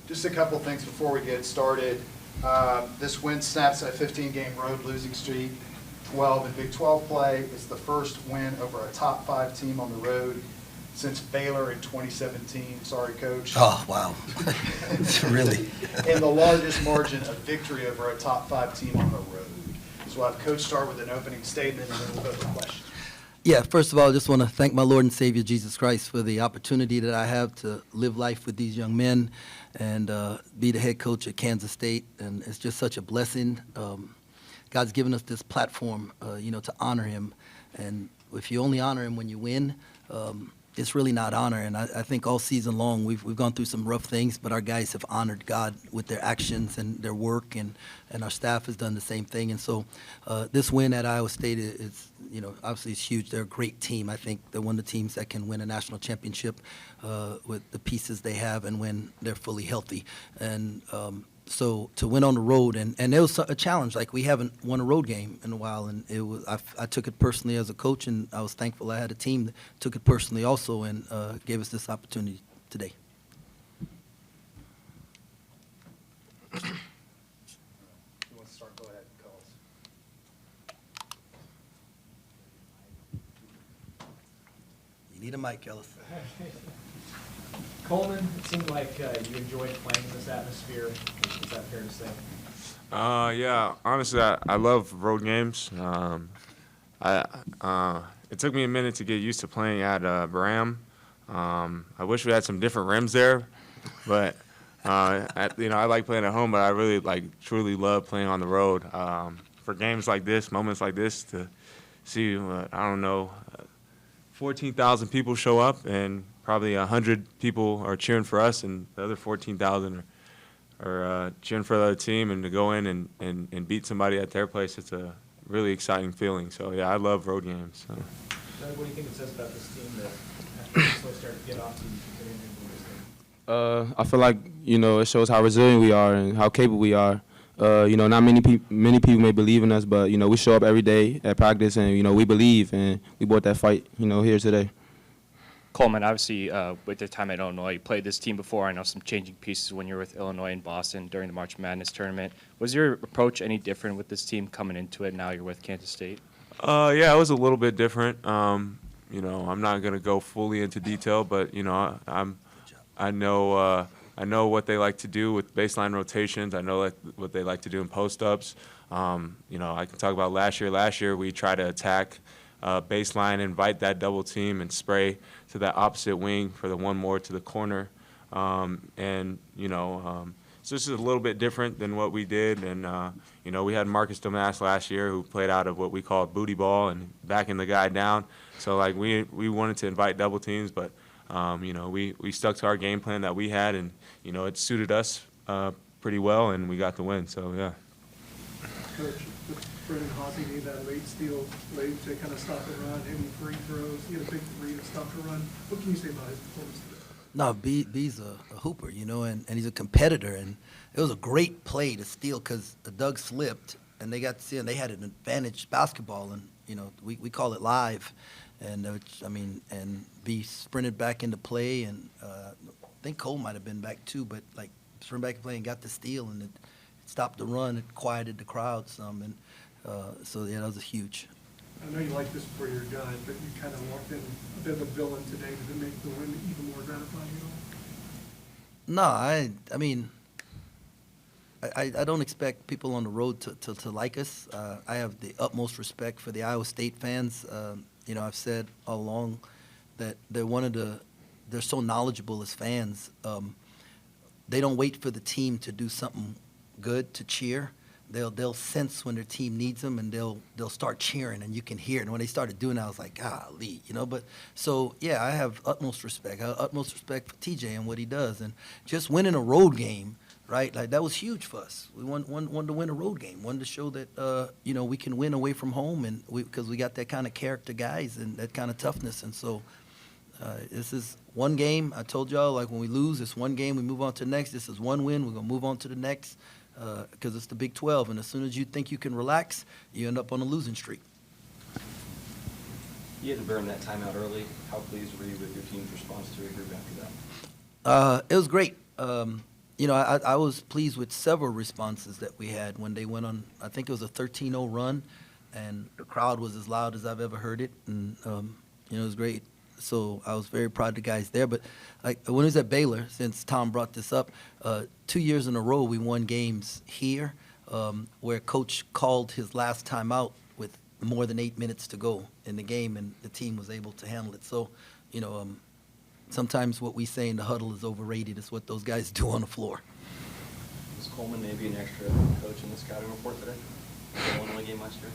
Just a couple things before we get started. This win snaps a 15-game road losing streak, 12 in Big 12 play. It's the first win over a top 5 team on the road since Baylor in 2017. Sorry, Coach. Oh, wow. Really? And the largest margin of victory over a top 5 team on the road. So we'll have Coach start with an opening statement, and then we'll go to questions. Yeah, first of all, I just want to thank my Lord and Savior Jesus Christ for the opportunity that I have to live life with these young men and be the head coach at Kansas State. And it's just such a blessing. God's given us this platform, to honor him. And if you only honor him when you win, it's really not honor. And I think all season long we've gone through some rough things, but our guys have honored God with their actions and their work, and our staff has done the same thing. And so this win at Iowa State is, obviously it's huge. They're a great team. I think they're one of the teams that can win a national championship with the pieces they have and when they're fully healthy. And so to win on the road, and it was a challenge. Like, we haven't won a road game in a while, and it was I took it personally as a coach, and I was thankful I had a team that took it personally also and gave us this opportunity today. Who wants to start? Go ahead, Coles. You need a mic, Ellis. Coleman, it seemed like you enjoyed playing in this atmosphere. Is that fair to say? Yeah, honestly, I love road games. It took me a minute to get used to playing at Bram. I wish we had some different rims there, but I like playing at home. But I really truly love playing on the road. For games like this, moments like this, to see 14,000 people show up, and probably 100 people are cheering for us, and the other 14,000 are cheering for the other team, and to go in and beat somebody at their place, it's a really exciting feeling. So, yeah, I love road games. So. Doug, what do you think it says about this team that after this slow start to get off, you continue to win this game? I feel like, it shows how resilient we are and how capable we are. Not many people may believe in us, but, we show up every day at practice, and, we believe, and we brought that fight, here today. Coleman, obviously, with your time at Illinois, you played this team before. I know some changing pieces when you were with Illinois and Boston during the March Madness tournament. Was your approach any different with this team coming into it now you're with Kansas State? Yeah, it was a little bit different. I'm not going to go fully into detail, but, I know what they like to do with baseline rotations. I know what they like to do in post-ups. I can talk about last year. Last year, we tried to attack baseline, invite that double team, and spray to that opposite wing for the one more to the corner. So this is a little bit different than what we did. And, we had Marcus Domas last year, who played out of what we call booty ball and backing the guy down. So, we wanted to invite double teams, but, we stuck to our game plan that we had, and, it suited us pretty well, and we got the win. So, yeah. Coach, Brennan Hossie made that late steal late to kind of stop the run, hitting free throws. He had a big three to stop the run. What can you say about his performance today? No, B's a hooper, and he's a competitor. And it was a great play to steal because Doug slipped, and they got to see, and they had an advantage basketball, and, we call it live. And, and B sprinted back into play, and I think Cole might have been back too, but, sprinted back and play and got the steal, and it stopped the run. It quieted the crowd some, and so, yeah, that was huge. I know you like this before you're done, but you kind of walked in a bit of a villain today. Did it make the win even more gratifying at all? No, I don't expect people on the road to like us. I have the utmost respect for the Iowa State fans. I've said all along that they're so knowledgeable as fans. They don't wait for the team to do something good to cheer. They'll sense when their team needs them, and they'll start cheering, and you can hear it. And when they started doing that, I was like, golly, But so, yeah, I have utmost respect. I have utmost respect for TJ and what he does. And just winning a road game, right, that was huge for us. We wanted to win a road game, wanted to show that, we can win away from home, and because we got that kind of character guys and that kind of toughness. And so this is one game. I told y'all, when we lose, it's one game. We move on to the next. This is one win. We're going to move on to the next. Because it's the Big 12, and as soon as you think you can relax, you end up on a losing streak. You had to burn that timeout early. How pleased were you with your team's response to regroup after that? It was great. I was pleased with several responses that we had when they went on, I think it was a 13-0 run, and the crowd was as loud as I've ever heard it, and, it was great. So I was very proud of the guys there. But when I was at Baylor, since Tom brought this up, 2 years in a row we won games here where Coach called his last time out with more than 8 minutes to go in the game, and the team was able to handle it. So, sometimes what we say in the huddle is overrated. It's what those guys do on the floor. Was Coleman maybe an extra coach in the scouting report today? The Illinois game last year?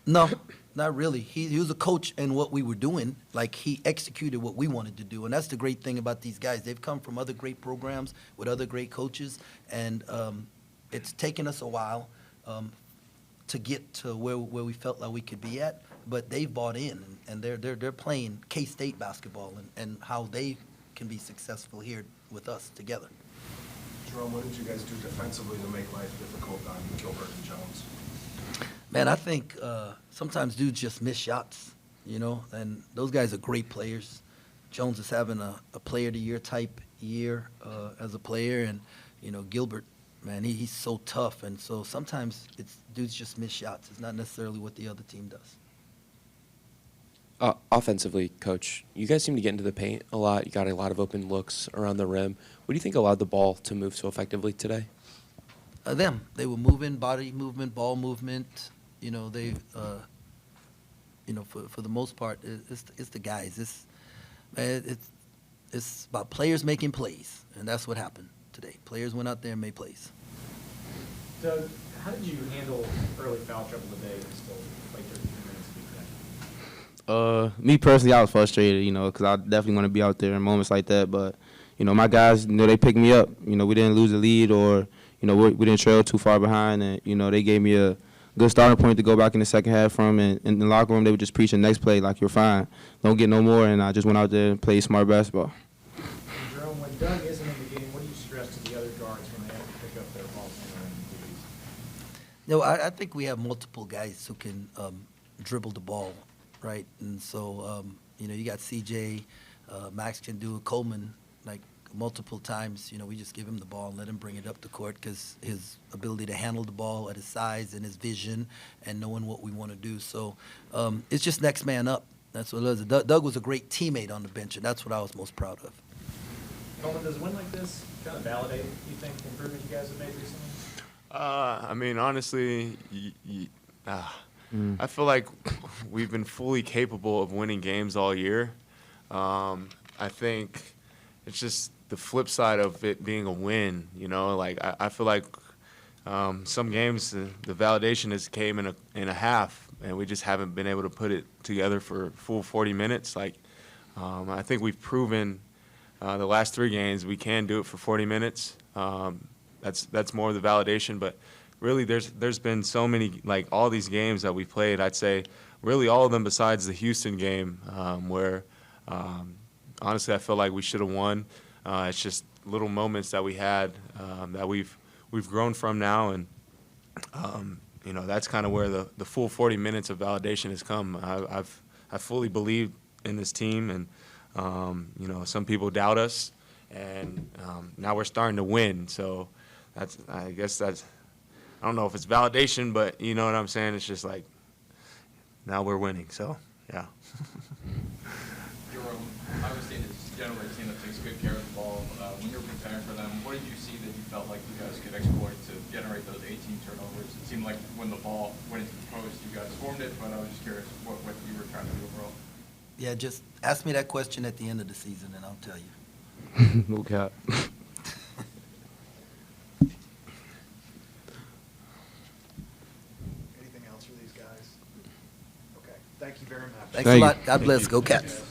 No, not really. He was a coach in what we were doing. Like, he executed what we wanted to do, and that's the great thing about these guys. They've come from other great programs with other great coaches, and it's taken us a while to get to where we felt like we could be at. But they've bought in, and they're playing K-State basketball and how they can be successful here with us together. Jerome, what did you guys do defensively to make life difficult on Gilbert and Jones? Man, I think sometimes dudes just miss shots, and those guys are great players. Jones is having a player of the year type year as a player, and, Gilbert, man, he's so tough, and so sometimes dudes just miss shots. It's not necessarily what the other team does. Offensively, Coach, you guys seem to get into the paint a lot. You got a lot of open looks around the rim. What do you think allowed the ball to move so effectively today? Them. They were moving, body movement, ball movement. They, for the most part, it's the guys. It's about players making plays, and that's what happened today. Players went out there and made plays. Doug, how did you handle early foul trouble today and still play 13 minutes to be connected? Me personally, I was frustrated, because I definitely want to be out there in moments like that. But, my guys, they picked me up. We didn't lose the lead or, we didn't trail too far behind. And, they gave me a good starting point to go back in the second half from. And in the locker room, they would just preach the next play like, you're fine. Don't get no more. And I just went out there and played smart basketball. And Jerome, when Doug isn't in the game, what do you stress to the other guards when they have to pick up their balls and duties? I think we have multiple guys who can dribble the ball, right? And so, you got CJ, Max can do it, Coleman, like multiple times, we just give him the ball and let him bring it up the court because his ability to handle the ball at his size and his vision and knowing what we want to do. So it's just next man up. That's what it is. Doug was a great teammate on the bench, and that's what I was most proud of. Coleman, does a win like this kind of validate, you think, the improvement you guys have made recently? Honestly, I feel like we've been fully capable of winning games all year. I think it's just the flip side of it being a win, I feel like some games the validation has came in a half, and we just haven't been able to put it together for full 40 minutes. I think we've proven the last 3 games we can do it for 40 minutes. That's more of the validation, but really there's been so many, all these games that we played, I'd say really all of them besides the Houston game, where honestly I feel like we should have won. It's just little moments that we had that we've grown from now, and that's kind of where the full 40 minutes of validation has come. I fully believed in this team, and some people doubt us, and now we're starting to win. So I guess I don't know if it's validation, but you know what I'm saying? It's just now we're winning, so yeah. Jerome, Iowa State is generally a team that takes good care of the ball. When you were preparing for them, what did you see that you felt like you guys could exploit to generate those 18 turnovers? It seemed like when the ball went into the post, you guys formed it, but I was just curious what you were trying to do overall. Yeah, just ask me that question at the end of the season, and I'll tell you. No cap. Anything else for these guys? Okay, thank you very much. Thanks a lot. God bless. Go Cats.